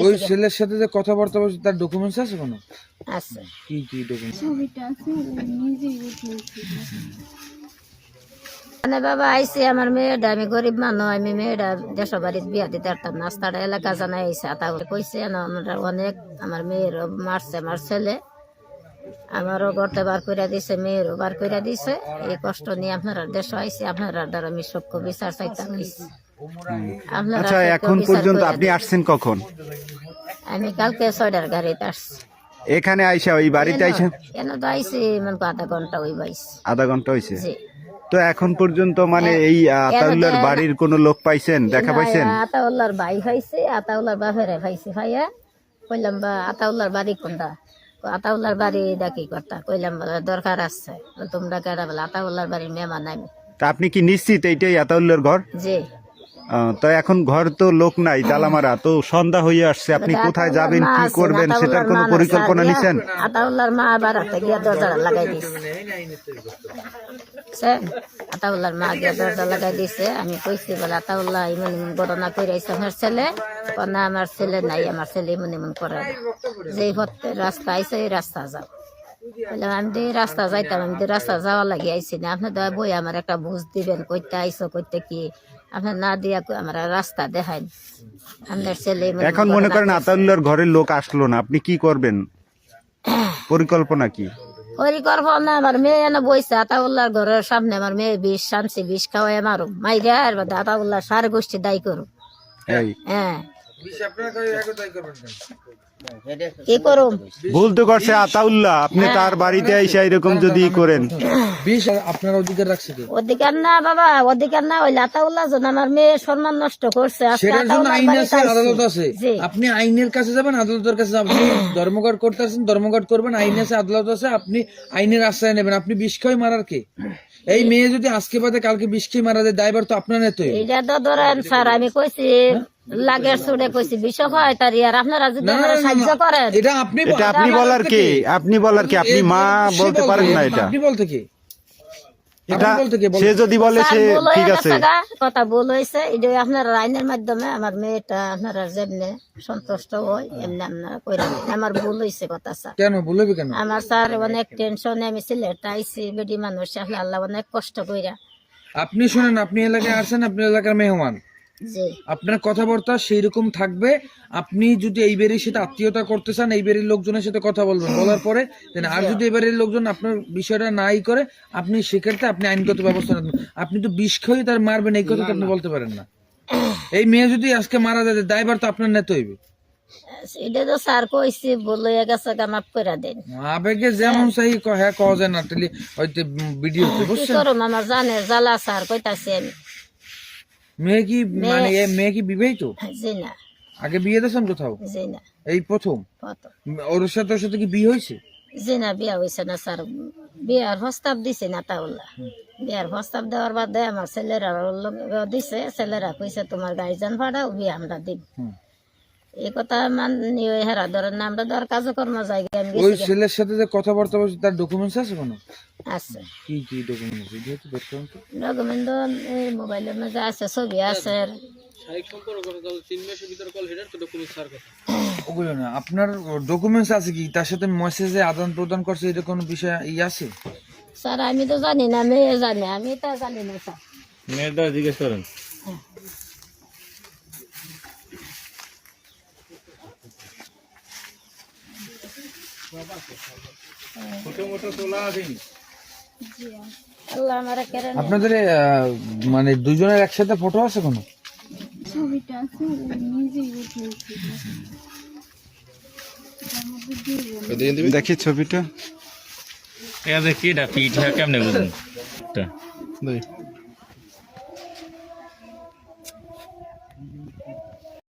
ওই ছেলের সাথে যে কথাবার্তা বলছে তার ডকুমেন্টস আছে কোনো? আছে। কি কি ডকুমেন্টস? ছবিটা আছে নিজেই উঠেছি। মানে বাবা আইসি আমার মেয়েটা, আমি গরিব মানুষ, আমি মেয়েটা দেশের বাড়িতে বিয়া দিতে পারতাম না, রাস্তাটা এলাকা জানাই আইসে আতা কইছে না আমরা অনেক, আমার মেয়েরও মারছে, আমার ছেলে আমারও গড়তে বার করে দিছে, মেয়েরও বার করে দিছে। এই কষ্ট নিয়ে আপনারা দেশে আইসি, আপনারা দ্বারা আমি সক্ষ বিচার চাইতাম। আচ্ছা, এখন পর্যন্ত আপনি আসছেন কখন? আমি কালকে 6টার গাড়িতে আসছি। এখানে আইসা ওই বাড়িতে আইসা কেন তো আইসি মানে আধা ঘন্টা ওই বাইস। আধা ঘন্টা হয়েছে। জি। তো এখন পর্যন্ত মানে এই আতাউল্লাহর বাড়ির কোনো লোক পাইছেন, দেখা পাইছেন? আতাউল্লাহর ভাই পাইছে, আতাউল্লাহর বাপেরে পাইছে। ভাইয়া কইলাম বা আতাউল্লাহর বাড়ি কোনটা? আতাউল্লাহর বাড়ি ডাকি করতা। কইলাম দরকার আছে, তোমরা কেডা? বলে আতাউল্লাহর বাড়ির মেহমান আমি। তা আপনি কি নিশ্চিত এইটাই আতাউল্লাহর ঘর? জি। তো এখন ঘর তো লোক নাই, তালামারা, তো সন্ধ্যা হয়ে আসছে, আপনি কোথায় যাবেন, কি করবেন সেটার কোনো পরিকল্পনা নিছেন? আতাউল্লাহর মা বাড়াতে গিয়া দরজা লাগাই দিছে। আতাউল্লাহর মা গিয়া দরজা লাগাই দিছে। আমি কইছি বলে আতাউল্লাহ ইমন ইমন ঘটনা কইরাইছে আমার ছেলে। না আমার ছেলে নাই, আমার ছেলে ইমন ইমন করে। যেই পথে রাস্তা আইছে এই রাস্তা যাও। বললাম আমি তো এই রাস্তা যাইতাম, আমি তো রাস্তা যাওয়া লাগে আইছি না। আপনি দয়া বই আমার একটা বুঝ দিবেন, কইতে আইসো কইতে কি আপনার না দিয়া আমার রাস্তা দেখাইন। আপনার ছেলে এখন মনে করেন আতাউল্লাহর ঘরের লোক আসলো না, আপনি কি করবেন? পরিকল্পনা কি? পরিকল্পনা আমার মেয়ে এনে বইছে আতাউল্লাহর ঘরের সামনে, আমার মেয়ে বিষ শানছি, বিষ খাওয়াই মারুম মাইরা আর আতাউল্লাহ সার গোষ্ঠী দায়ী করুম। হ্যাঁ, কি করুম? ভুল তো করছে আতাউল্লাহ, আপনি তার বাড়িতে আইসা এরকম যদি করেন। আপনার অধিকার রাখছে কি? অধিকার না বাবা, অধিকার না হইলে আতাউল্লাহ জন আমার মেয়ে সম্মান নষ্ট করছে। সেটার জন্য আইন আছে, আদালত আছে। আপনি আইনের কাছে যাবেন, আদালতের কাছে যাবেন। আপনি ধর্মঘট করতে আসেন, ধর্মঘট করবেন, আইন আছে, আদালত আছে, আপনি আইনের আশ্রয় নেবেন। আপনি বিষ খেয়ে মারার কে? এই মেয়ে যদি আজকে বাদে কালকে বিষ খেয়ে মারা যায়, দায়ভার তো আপনার নেই। এটা তো ধরেন স্যার, আমি কইছি লাগের সুরে কইছি বিষয় হয় তার, আর আপনারা যদি সাহায্য করেন। এটা আপনি বলার কি? আপনি বলার কি? আপনি মা বলতে পারেন না এটা? আপনি বলতে কি? সে যদি বলে সে ঠিক আছে, কথা ভুল হয়েছে। এটা আপনার আইনের মাধ্যমে আমার মেয়েটা আপনারা যেমনি সন্তুষ্ট হয় এমনি আপনারা কইরা দেন। আমার ভুল হয়েছে কথা স্যার। কেন ভুল হবে? কেন? আমার স্যার অনেক টেনশনে আমি সিলেটে আইছি, বেডি মানুষ আল্লাহ অনেক কষ্ট কইরা। আপনি শুনেন, আপনি এলাকায় আসেন, আপনি এলাকার মেহমান, আপনার কথাবার্তা সেই রকম থাকবে। আপনি যদি এই বাড়ির সাথে আত্মীয়তা করতে চান, এই বাড়ির লোকজনের সাথে কথা বলবেন, বলার পরে আর যদি এই বাড়ির লোকজন আপনার বিষয়টা নাই করে, আপনি সেক্ষেত্রে আপনি আইনগত ব্যবস্থা নেবেন। আপনি তো বিষ খেয়ে তার মারবেন, এই কথা তো আপনি বলতে পারেন না। এই মেয়ে যদি আজকে মারা যায়, দায়ভার তো আপনার নিতে হইবে। এটা তো স্যার কইছি বলে গেছে, মাফ করে দেন। আবেগে যেমন চাই হ্যাঁ কওয়া যায় না, তাহলে হয়তো ভিডিও বুঝছেন। আমার জানের জ্বালা স্যার কইতাছি আমি। মেয়ে কি মানে মেয়ে কি বিবাহিত? জি না। আগে বিয়ে দিয়েছেন কোথাও? জি না। এই প্রথম? ওর সাথে কি বিয়ে হয়েছে? জি না, বিয়া হয়েছে না স্যার। বিয়ার প্রস্তাব দিছে না আতাউল্লাহ। বিয়ার প্রস্তাব দেওয়ার বাদে আমার ছেলেরা দিছে, ছেলেরা কইছে তোমার গার্জিয়ান ভাড়াও বিয়ে আমরা দিব। এই কথা মানি হেরা ধরেন আমরা ধর কাজকর্ম জায়গায় আমি ওই ছেলের সাথে যে কথাবার্তা বলছে তার ডকুমেন্টস আছে কোনো? আছে। কি কি ডকুমেন্টস? যেহেতু ডকুমেন্ট এই মোবাইলের মধ্যে আছে, ছবি আছে। ওগুলো না, আপনার ডকুমেন্টস আছে কি? তার সাথে মেসেজে আদান প্রদান করছে, এটা কোনো বিষয় আছে? স্যার আমি তো জানি না, মেয়ে জানে, আমি তো জানি না স্যার। মেয়েটা জিজ্ঞেস করেন। আপনাদের মানে দুজনের একসাথে ফটো আছে কোনো? ছবিটা আছে নিজেই উঠেছি। দেখি ছবিটা। দেখি এটা পিঠা কেমনে বুঝুন।